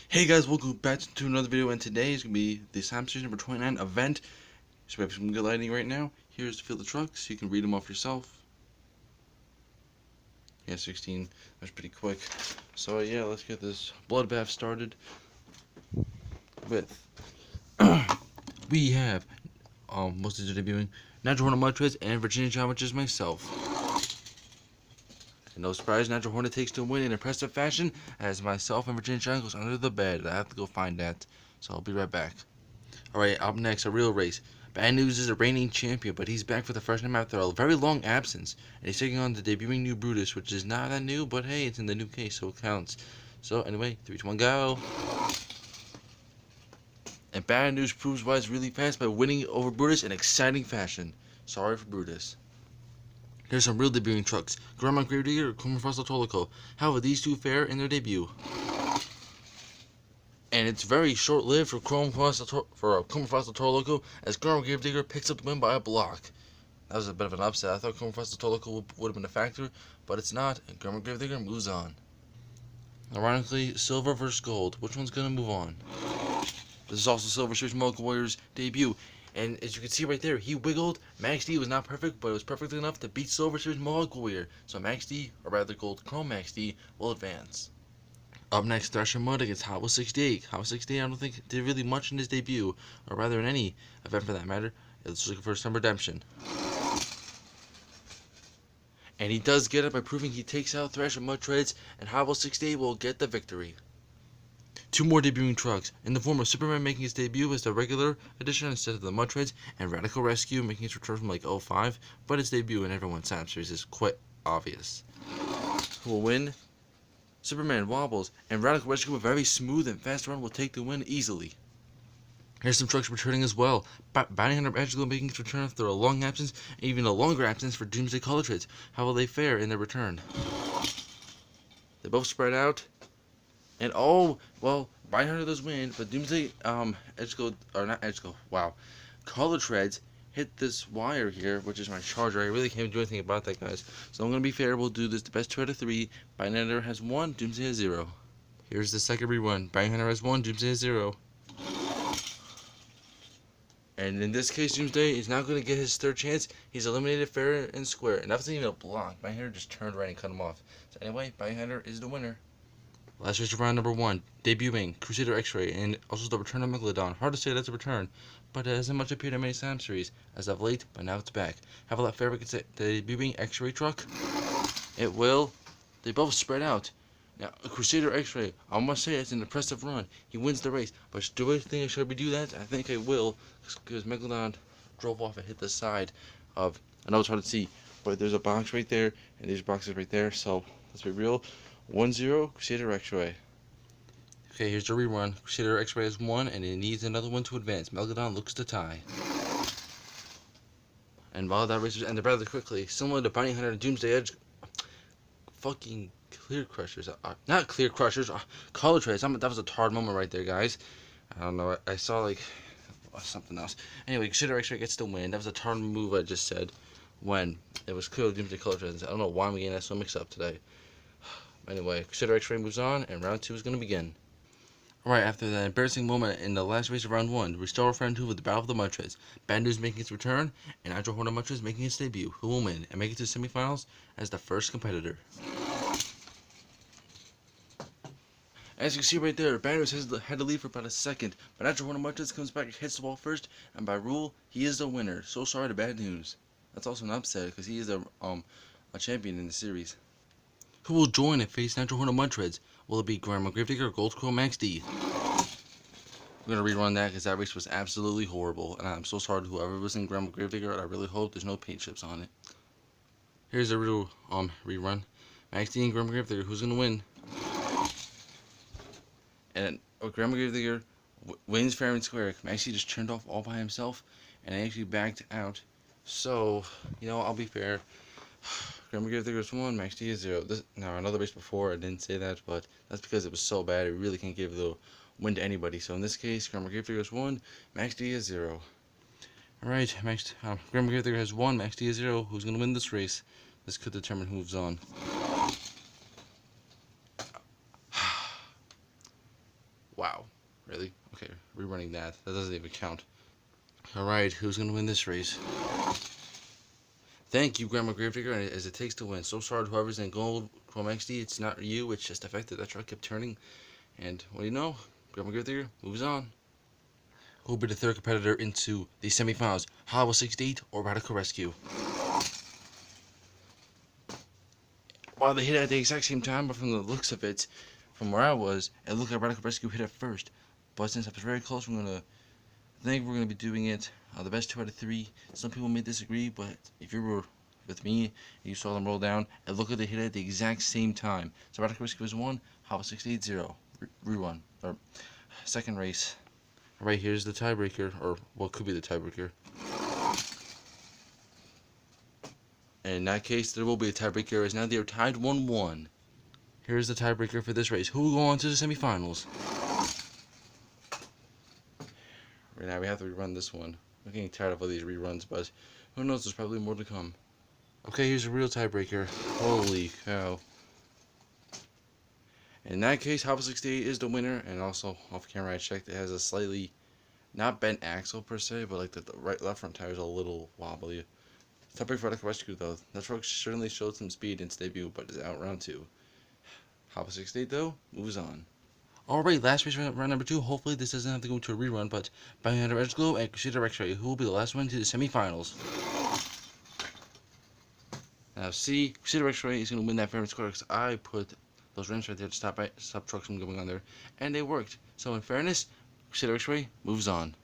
Hey guys, welcome back to another video, and today is going to be the Sam Series number 29 event. So we have some good lighting right now. Here's the field of trucks, you can read them off yourself. Yeah, 16, that's pretty quick. So yeah, let's get this bloodbath started with, we have, most of the debuting, Natural Hornet Mud and Virginia John, which is myself. And no surprise, Natural Hornet takes the win in impressive fashion, as myself and Virginia John goes under the bed. I have to go find that, so I'll be right back. Alright, up next, a real race. Bad News is a reigning champion, but he's back for the first time after a very long absence. And he's taking on the debuting new Brutus, which is not that new, but hey, it's in the new case, so it counts. So anyway, 3, 2, 1, go. And Bad News proves why it's really fast by winning over Brutus in exciting fashion. Sorry for Brutus. Here's some real debuting trucks. Grandma Gravedigger or Kuma Frost Tolico. How will these two fare in their debut? And it's very short-lived for Kuma Frost Tolico, as Grandma Gravedigger picks up the win by a block. That was a bit of an upset. I thought Kuma Frost Tolico would have been a factor, but it's not, and Grandma Gravedigger moves on. Ironically, silver versus gold. Which one's going to move on? This is also Silver Series Mohawk Warrior's debut. And as you can see right there, he wiggled. Max D was not perfect, but it was perfect enough to beat Silver Series Mohawk Warrior. So Max D, or rather Gold Chrome Max D, will advance. Up next, Thrasher Mud against Hot Wheels 68. Hot Wheels 68, I don't think did really much in his debut, or rather in any event for that matter. It's looking for some redemption. And he does get it by proving he takes out Thrasher Mud Treads, and Hot Wheels 68 will get the victory. Two more debuting trucks, in the form of Superman making his debut as the regular edition instead of the Mud Treads, and Radical Rescue making his return from like 05, but his debut in everyone's Sam Series is quite obvious. Who will win? Superman wobbles, and Radical Rescue, a very smooth and fast run, will take the win easily. Here's some trucks returning as well. Bounty Hunter Magical making its return after a long absence, and even a longer absence for Doomsday Color Treads. How will they fare in their return? They both spread out. And oh, well, Bounty Hunter does win, but Doomsday, Color Treads hit this wire here, which is my charger. I really can't do anything about that, guys. So I'm going to be fair. We'll do this the best 2 out of 3. Bounty Hunter has 1, Doomsday has 0. Here's the second rerun. Bounty Hunter has 1, Doomsday has 0. And in this case, Doomsday is now going to get his third chance. He's eliminated fair and square. And that wasn't even a block. Bounty Hunter just turned right and cut him off. So anyway, Bounty Hunter is the winner. Last race of round number 1, debuting Crusader X-Ray, and also the return of Megalodon. Hard to say that's a return, but it hasn't much appeared in many Sam Series as of late, but now it's back. Have a lot fair against the debuting X-Ray truck? It will. They both spread out. Now, Crusader X-Ray, I must say it's an impressive run. He wins the race, but do I think I should do that? I think I will, because Megalodon drove off and hit the side of, I know it's hard to see, but there's a box right there, and there's boxes right there, so let's be real. 1-0, Crusader X-Ray. Okay, here's the rerun. Crusader X-Ray has 1, and it needs another one to advance. Megalodon looks to tie. And while that race was ended rather quickly, similar to Bounty Hunter and Doomsday Edge, fucking Clear Crushers. Not Clear Crushers, Color Treads. That was a hard moment right there, guys. I don't know, I saw like something else. Anyway, Crusader X-Ray gets the win. That was a hard move I just said when it was clearly Doomsday Color Treads. I don't know why I'm getting that so mixed up today. Anyway, Crusader X-Ray moves on, and round 2 is going to begin. Alright, after that embarrassing moment in the last race of round 1, we start with round 2 with the Battle of the Mud Treads. Bad News making its return, and Natural Hornet Mud Treads making its debut. Who will win and make it to the semifinals as the first competitor? As you can see right there, Bad News had the lead for about a second, but Natural Hornet Mud Treads comes back and hits the wall first, and by rule, he is the winner. So sorry to Bad News. That's also an upset, because he is a champion in the series. Who will join and face Natural Hornet Mud Treads? Will it be Grandma Gravedigger or Gold Chrome Max D? We're going to rerun that because that race was absolutely horrible. And I'm so sorry to whoever was in Grandma Gravedigger. I really hope there's no paint chips on it. Here's a real rerun. Max D and Grandma Gravedigger. Who's going to win? And Grandma Gravedigger wins fair and square. Max D just turned off all by himself and actually backed out. So, you know, I'll be fair. Grandma Gravedigger is 1, Max D is 0. Now, another race before, I didn't say that, but that's because it was so bad, I really can't give the win to anybody. So in this case, Grandma Gravedigger is 1, Max D is 0. Alright, Grandma Gravedigger has 1, Max D is 0. Who's going to win this race? This could determine who moves on. Wow. Really? Okay, rerunning that. That doesn't even count. Alright, who's gonna win this race? Thank you, Grandma Gravedigger, as it takes to win. So sorry to whoever's in gold, Chrome XD. It's not you, it's just the fact that truck kept turning. And what do you know? Grandma Gravedigger moves on. Who will be the third competitor into the semifinals? Hollow 68 or Radical Rescue? While they hit at the exact same time, but from the looks of it, from where I was, it looked like Radical Rescue hit it first. But since I was very close, I think we're gonna be doing it the best 2 out of 3. Some people may disagree, but if you were with me and you saw them roll down, it looked like they hit it at the exact same time. So Radical Rescue was 1, Hollow 68 0. Rerun or second race. Right, here's the tiebreaker, or what could be the tiebreaker. And in that case, there will be a tiebreaker, as now they are tied 1-1. Here's the tiebreaker for this race. Who will go on to the semifinals? Right now, we have to rerun this one. I'm getting tired of all these reruns, but who knows, there's probably more to come. Okay, here's a real tiebreaker. Holy cow. In that case, Hollow 68 is the winner, and also, off camera, I checked, it has a slightly, not bent axle per se, but like the left front tire is a little wobbly. Tiebreaker for Radical Rescue, though. That truck certainly showed some speed in its debut, but is out round 2. Hollow 68, though, moves on. Alright, last race, round number 2. Hopefully this doesn't have to go to a rerun, but Biohunter Edge Glow and Crusader X-Ray, who will be the last one to the semifinals. Now, see, Crusader X-Ray is going to win that fair and square because I put those ramps right there to stop trucks from going on there, and they worked. So, in fairness, Crusader X-Ray moves on.